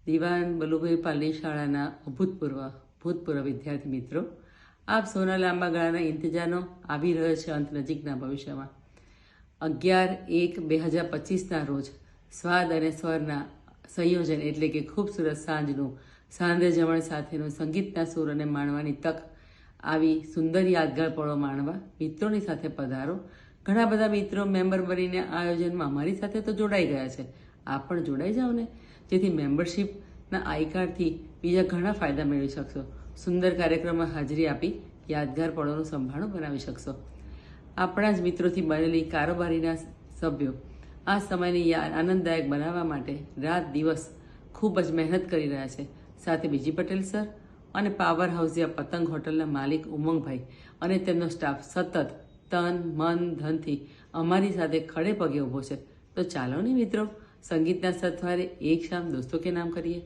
દિવાન બલુભાઈ પાલની શાળાના ભૂતપૂર્વ વિદ્યાર્થી મિત્રો, આપ સૌના લાંબા ગાળાના ઇંતજારનો આવી રહ્યો છે અંત નજીકના ભવિષ્યમાં. 11/1/2025ના રોજ સ્વાદ અને સ્વરના સંયોજન એટલે કે ખૂબસૂરત સાંજનું સાંધે જમણ સાથેનું સંગીતના સૂર અને માણવાની તક. આવી સુંદર યાદગાર પળો માણવા મિત્રોની સાથે પધારો. ઘણા બધા મિત્રો મેમ્બર બનીને આ આયોજનમાં અમારી સાથે તો જોડાઈ ગયા છે. આપ પણ જોડાઈ જાઓ ને, જેથી મેમ્બરશીપના આઈ કાર્ડથી બીજા ઘણા ફાયદા મેળવી શકશો. સુંદર કાર્યક્રમમાં હાજરી આપી યાદગાર પળોનું સંભાળો બનાવી શકશો. આપણા જ મિત્રોથી બનેલી કારોબારીના સભ્યો આ સમયને આનંદદાયક બનાવવા માટે રાત દિવસ ખૂબ જ મહેનત કરી રહ્યા છે. સાથે બીજી પટેલ સર અને પાવર હાઉસિયા પતંગ હોટલના માલિક ઉમંગભાઈ અને તેમનો સ્ટાફ સતત તન મન ધનથી અમારી સાથે ખડે પગે ઊભો છે. તો ચાલો ને મિત્રો, સંગીતના સથવારે એક શામ દોસ્તો કે નામ કરીએ.